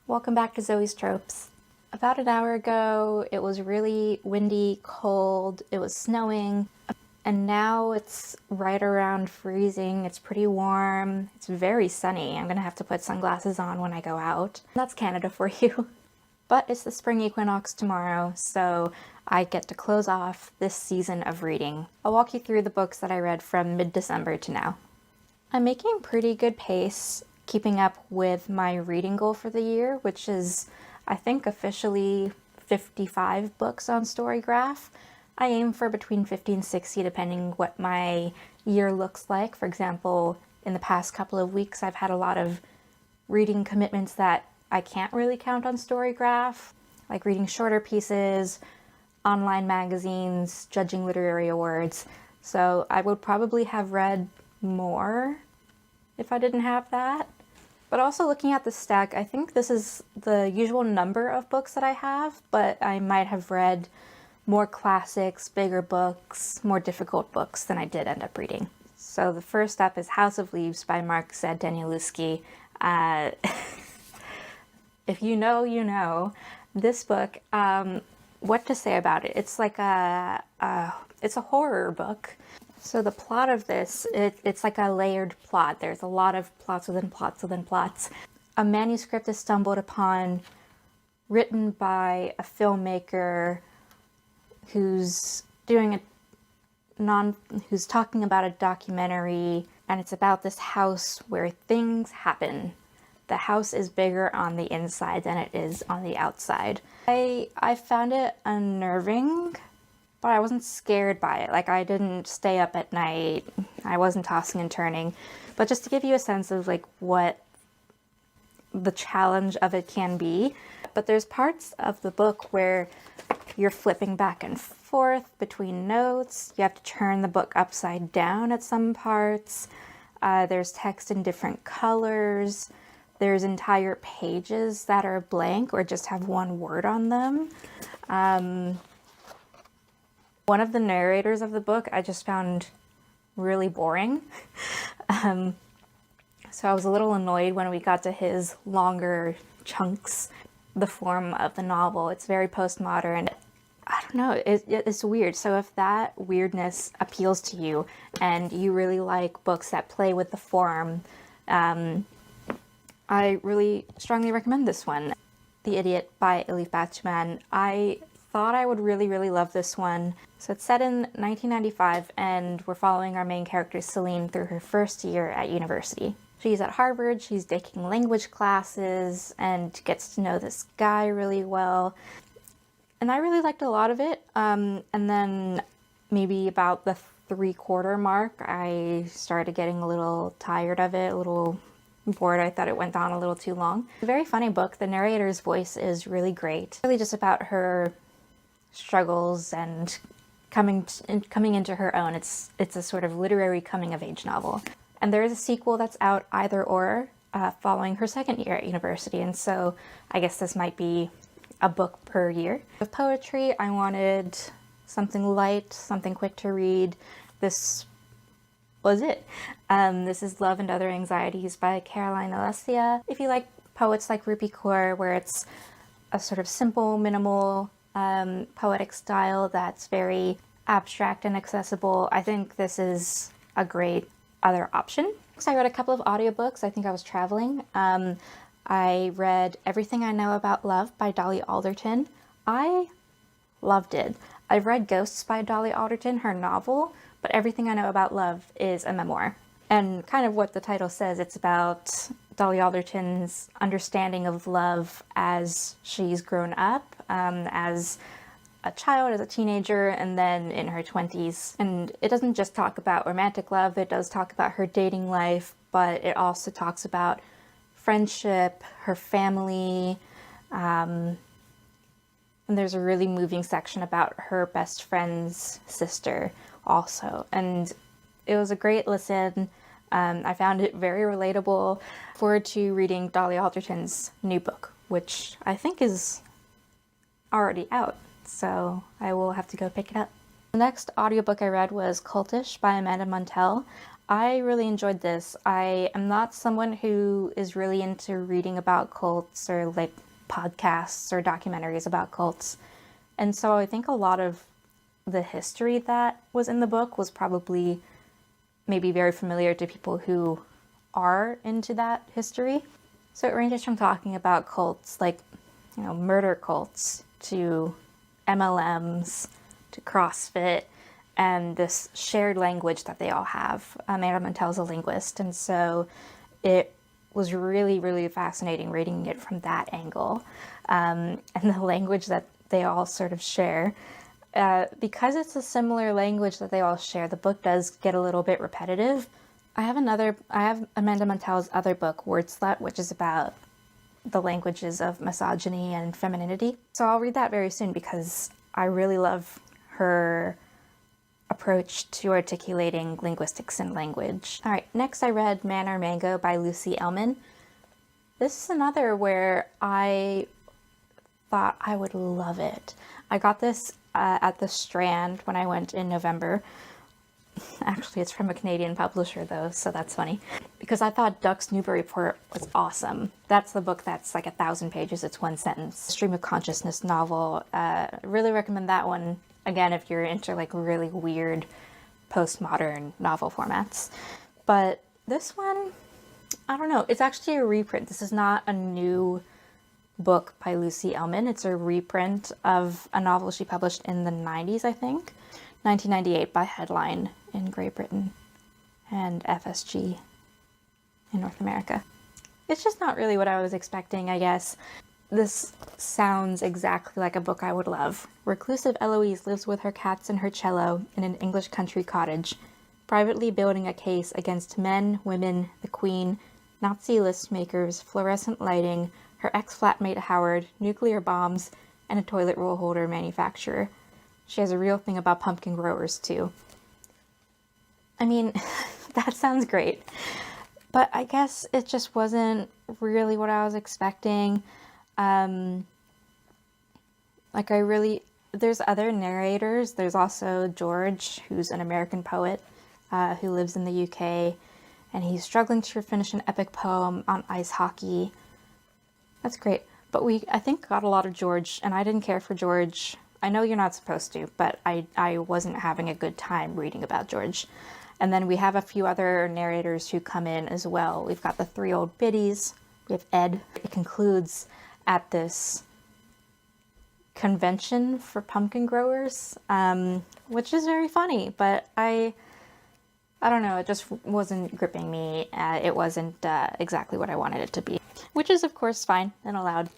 Welcome back to Zoe's Tropes. About an hour ago, it was really windy, cold, it was snowing, and now it's right around freezing. It's pretty warm, it's very sunny. I'm gonna have to put sunglasses on when I go out. That's Canada for you. But it's the spring equinox tomorrow, so I get to close off this season of reading. I'll walk you through the books that I read from mid-December to now. I'm making pretty good pace, keeping up with my reading goal for the year, which is, I think, officially 55 books on Storygraph. I aim for between 50 and 60 depending what my year looks like. For example, in the past couple of weeks, I've had a lot of reading commitments that I can't really count on Storygraph, like reading shorter pieces, online magazines, judging literary awards. So I would probably have read more if I didn't have that. But also looking at the stack, I think this is the usual number of books that I have, but I might have read more classics, bigger books, more difficult books than I did end up reading. So the first up is House of Leaves by Mark-Z. Danielewski. If you know, you know. This book, what to say about it? It's like it's a horror book. So the plot of this, it's like a layered plot. There's a lot of plots within plots within plots. A manuscript is stumbled upon, written by a filmmaker who's who's talking about a documentary, and it's about this house where things happen. The house is bigger on the inside than it is on the outside. I found it unnerving, but I wasn't scared by it. Like, I didn't stay up at night. I wasn't tossing and turning. But just to give you a sense of like what the challenge of it can be. But there's parts of the book where you're flipping back and forth between notes. You have to turn the book upside down at some parts. There's text in different colors. There's entire pages that are blank or just have one word on them. One of the narrators of the book I just found really boring. So I was a little annoyed when we got to his longer chunks. The form of the novel, it's very postmodern. I don't know, it's weird. So if that weirdness appeals to you and you really like books that play with the form, I really strongly recommend this one. The Idiot by Elif Batuman. I thought I would really love this one. So it's set in 1995 and we're following our main character Celine through her first year at university. She's at Harvard, she's taking language classes and gets to know this guy really well. And I really liked a lot of it. And then maybe about the 3/4 mark, I started getting a little tired of it, a little bored. I thought it went on a little too long. It's a very funny book. The narrator's voice is really great. It's really just about her struggles and coming into her own. It's a sort of literary coming-of-age novel. And there is a sequel that's out either or, following her second year at university, and so I guess this might be a book per year. With poetry, I wanted something light, something quick to read. This was it. This is Love and Other Anxieties by Caroline Alessia. If you like poets like Rupi Kaur, where it's a sort of simple, minimal, poetic style that's very abstract and accessible, I think this is a great other option. So I read a couple of audiobooks. I think I was traveling. I read Everything I Know About Love by Dolly Alderton. I loved it. I've read Ghosts by Dolly Alderton, her novel, but Everything I Know About Love is a memoir. And kind of what the title says, it's about Dolly Alderton's understanding of love as she's grown up, as a child, as a teenager, and then in her 20s. And it doesn't just talk about romantic love, it does talk about her dating life, but it also talks about friendship, her family, and there's a really moving section about her best friend's sister also. And it was a great listen. I found it very relatable. Forward to reading Dolly Alderton's new book, which I think is already out, so I will have to go pick it up. The next audiobook I read was Cultish by Amanda Montell. I really enjoyed this. I am not someone who is really into reading about cults or like podcasts or documentaries about cults. And so I think a lot of the history that was in the book was probably maybe very familiar to people who are into that history. So it ranges from talking about cults like, murder cults to MLMs to CrossFit and this shared language that they all have. Amanda Montell's a linguist, and so it was really, really fascinating reading it from that angle. And the language that they all sort of share. Because it's a similar language that they all share, the book does get a little bit repetitive. I have Amanda Montell's other book, Word Slut, which is about the languages of misogyny and femininity. So I'll read that very soon because I really love her approach to articulating linguistics and language. All right, next I read Man or Mango by Lucy Ellmann. This is another where I thought I would love it. I got this at the Strand when I went in November. Actually, it's from a Canadian publisher though, so that's funny. Because I thought Ducks Newburyport was awesome. That's the book that's like 1,000 pages, it's one sentence. Stream of consciousness novel. Really recommend that one, again, if you're into like really weird postmodern novel formats. But this one, I don't know, it's actually a reprint. This is not a new book by Lucy Ellmann. It's a reprint of a novel she published in the 90s, I think. 1998 by Headline in Great Britain and FSG in North America. It's just not really what I was expecting, I guess. This sounds exactly like a book I would love. Reclusive Eloise lives with her cats and her cello in an English country cottage, privately building a case against men, women, the Queen, Nazi list makers, fluorescent lighting, her ex-flatmate Howard, nuclear bombs, and a toilet roll holder manufacturer. She has a real thing about pumpkin growers, too. I mean, that sounds great. But I guess it just wasn't really what I was expecting. There's other narrators. There's also George, who's an American poet who lives in the UK, and he's struggling to finish an epic poem on ice hockey. That's great. But I think, got a lot of George, and I didn't care for George. I know you're not supposed to, but I wasn't having a good time reading about George. And then we have a few other narrators who come in as well. We've got the three old biddies. We have Ed. It concludes at this convention for pumpkin growers, which is very funny, but I don't know, it just wasn't gripping me. It wasn't exactly what I wanted it to be, which is of course fine and allowed.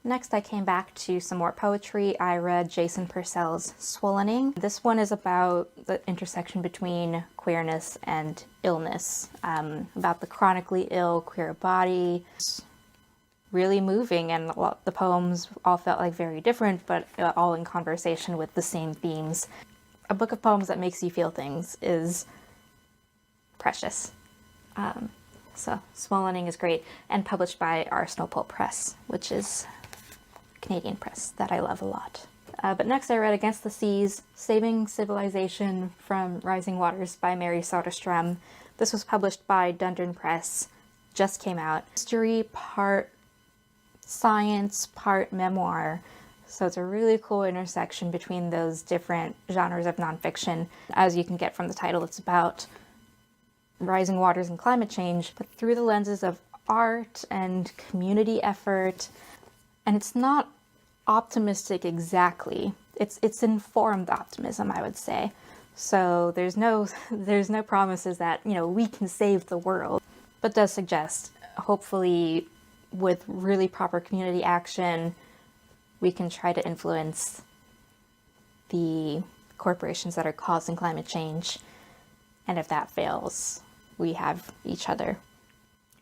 Next, I came back to some more poetry. I read Jason Purcell's Swollening. This one is about the intersection between queerness and illness, about the chronically ill queer body. It's really moving, and the poems all felt like very different, but all in conversation with the same themes. A book of poems that makes you feel things is precious. So Swollening is great, and published by Arsenal Pulp Press, which is Canadian press that I love a lot. But next I read Against the Seas, Saving Civilization from Rising Waters by Mary Soderstrom. This was published by Dundurn Press, just came out. History, part science, part memoir. So it's a really cool intersection between those different genres of nonfiction. As you can get from the title, it's about rising waters and climate change, but through the lenses of art and community effort. And it's not optimistic exactly. It's informed optimism, I would say. So there's no promises that, we can save the world, but does suggest, hopefully, with really proper community action, we can try to influence the corporations that are causing climate change. And if that fails, we have each other,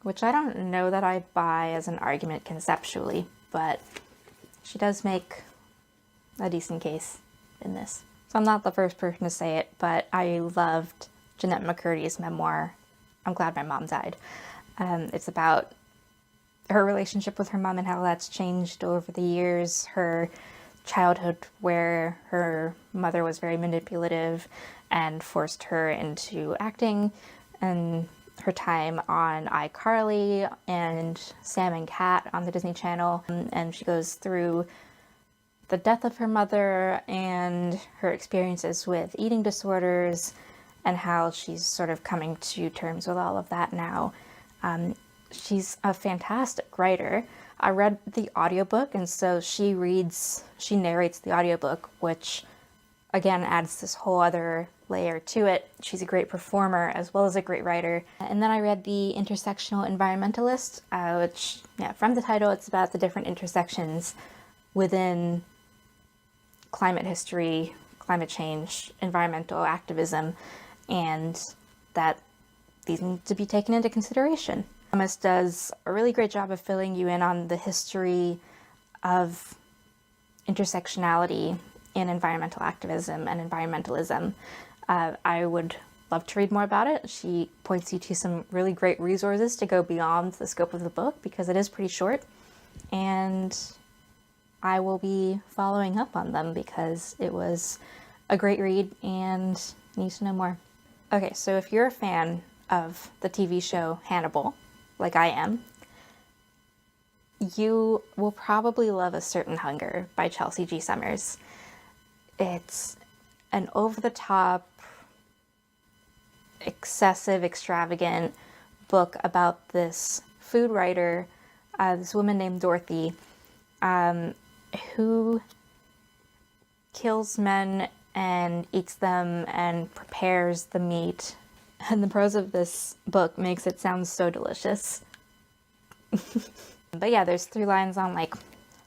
which I don't know that I buy as an argument conceptually, but she does make a decent case in this. So I'm not the first person to say it, but I loved Jeanette McCurdy's memoir, I'm Glad My Mom Died. It's about her relationship with her mom and how that's changed over the years, her childhood where her mother was very manipulative and forced her into acting, and her time on iCarly and Sam and Cat on the Disney Channel. And she goes through the death of her mother and her experiences with eating disorders and how she's sort of coming to terms with all of that now. She's a fantastic writer. I read the audiobook, and so she narrates the audiobook, which again adds this whole other layer to it. She's a great performer as well as a great writer. And then I read The Intersectional Environmentalist, which, yeah, from the title, it's about the different intersections within climate history, climate change, environmental activism, and that these need to be taken into consideration. Thomas does a really great job of filling you in on the history of intersectionality in environmental activism and environmentalism. I would love to read more about it. She points you to some really great resources to go beyond the scope of the book because it is pretty short, and I will be following up on them because it was a great read and need to know more. Okay, so if you're a fan of the TV show Hannibal, like I am, you will probably love A Certain Hunger by Chelsea G. Summers. It's an over-the-top, excessive, extravagant book about this food writer, this woman named Dorothy, who kills men and eats them and prepares the meat. And the prose of this book makes it sound so delicious. But yeah, there's through lines on like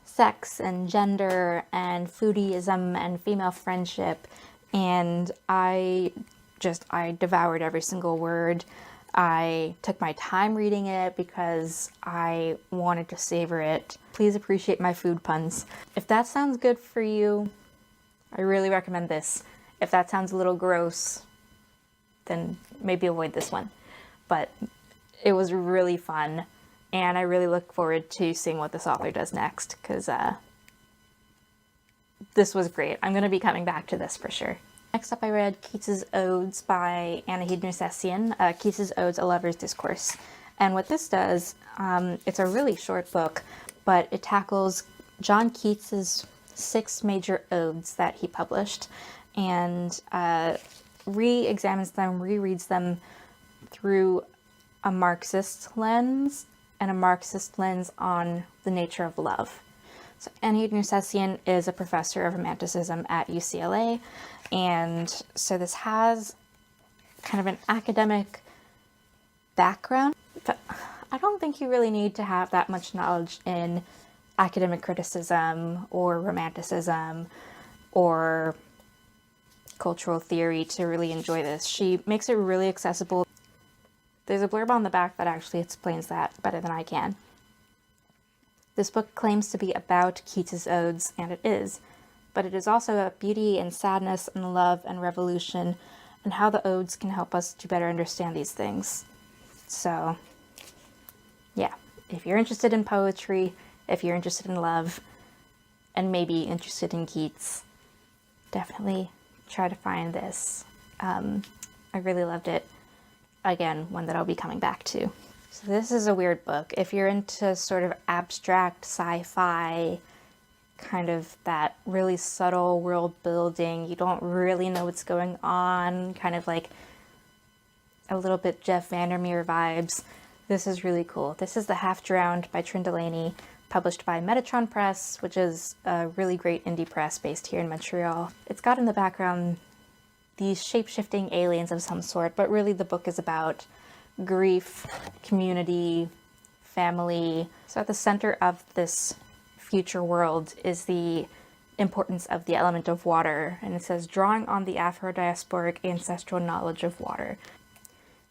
sex and gender and foodieism and female friendship, and I devoured every single word. I took my time reading it because I wanted to savor it. Please appreciate my food puns. If that sounds good for you, I really recommend this. If that sounds a little gross, then maybe avoid this one. But it was really fun, and I really look forward to seeing what this author does next, because this was great. I'm going to be coming back to this for sure. Next up, I read Keats's Odes by Anahid Nersessian, Keats's Odes, A Lover's Discourse. And what this does, it's a really short book, but it tackles John Keats's 6 major odes that he published, and re-examines them, rereads them through a Marxist lens, and a Marxist lens on the nature of love. So Anahid Nersessian is a professor of Romanticism at UCLA, and so this has kind of an academic background, but I don't think you really need to have that much knowledge in academic criticism or Romanticism or cultural theory to really enjoy this. She makes it really accessible. There's a blurb on the back that actually explains that better than I can. This book claims to be about Keats's odes, and it is, but it is also about beauty and sadness and love and revolution, and how the odes can help us to better understand these things. So, yeah, if you're interested in poetry, if you're interested in love, and maybe interested in Keats, definitely try to find this. I really loved it. Again, one that I'll be coming back to. So this is a weird book. If you're into sort of abstract sci-fi, kind of that really subtle world building, you don't really know what's going on, kind of like a little bit Jeff Vandermeer vibes, this is really cool. This is The Half Drowned by Trin Delaney, published by Metatron Press, which is a really great indie press based here in Montreal. It's got in the background these shape-shifting aliens of some sort, but really the book is about grief, community, family. So at the center of this future world is the importance of the element of water, and it says, drawing on the Afro-diasporic ancestral knowledge of water.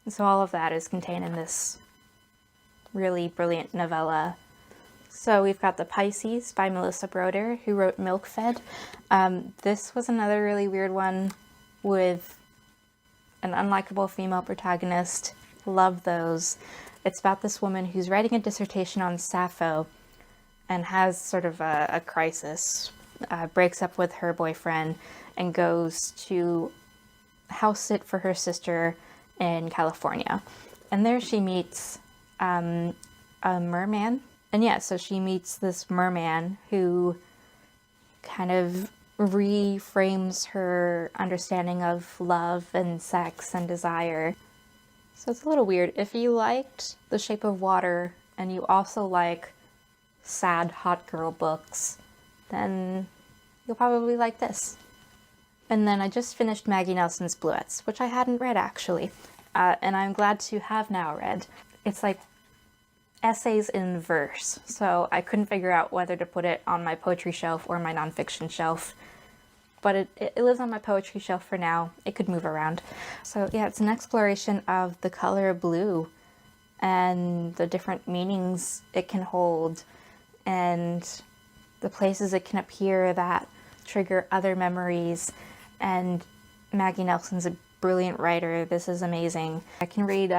And so all of that is contained in this really brilliant novella. So we've got The Pisces by Melissa Broder, who wrote Milk Fed. This was another really weird one with an unlikable female protagonist. Love those. It's about this woman who's writing a dissertation on Sappho and has sort of a crisis, breaks up with her boyfriend and goes to house sit for her sister in California. And there she meets a merman. And yeah, so she meets this merman who kind of reframes her understanding of love and sex and desire. So it's a little weird. If you liked The Shape of Water and you also like sad hot girl books, then you'll probably like this. And then I just finished Maggie Nelson's Bluets, which I hadn't read actually, and I'm glad to have now read. It's like essays in verse, so I couldn't figure out whether to put it on my poetry shelf or my nonfiction shelf. But it lives on my poetry shelf for now. It could move around. So yeah, it's an exploration of the color blue and the different meanings it can hold and the places it can appear that trigger other memories. And Maggie Nelson's a brilliant writer. This is amazing. I can read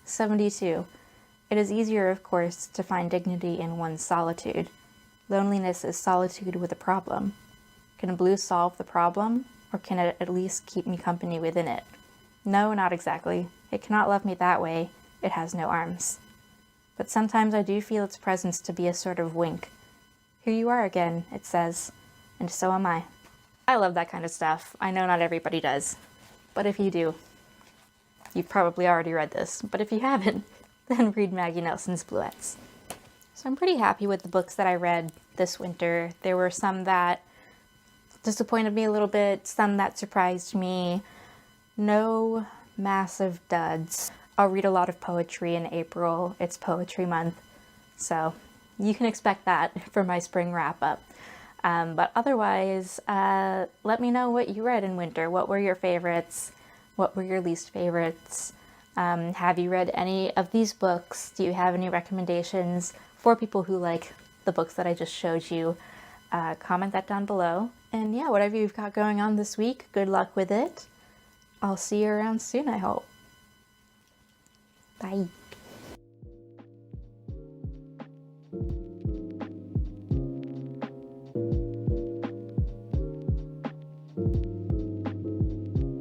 72. It is easier, of course, to find dignity in one's solitude. Loneliness is solitude with a problem. Can blue solve the problem, or can it at least keep me company within it? No, not exactly. It cannot love me that way. It has no arms. But sometimes I do feel its presence to be a sort of wink. Here you are again, it says, and so am I. I love that kind of stuff. I know not everybody does. But if you do, you've probably already read this. But if you haven't, then read Maggie Nelson's Bluets. So I'm pretty happy with the books that I read this winter. There were some that disappointed me a little bit, some that surprised me. No massive duds. I'll read a lot of poetry in April. It's poetry month, so you can expect that for my spring wrap-up. But otherwise, let me know what you read in winter. What were your favorites? What were your least favorites? Have you read any of these books? Do you have any recommendations for people who like the books that I just showed you? Comment that down below. And yeah, whatever you've got going on this week, good luck with it. I'll see you around soon, I hope. Bye.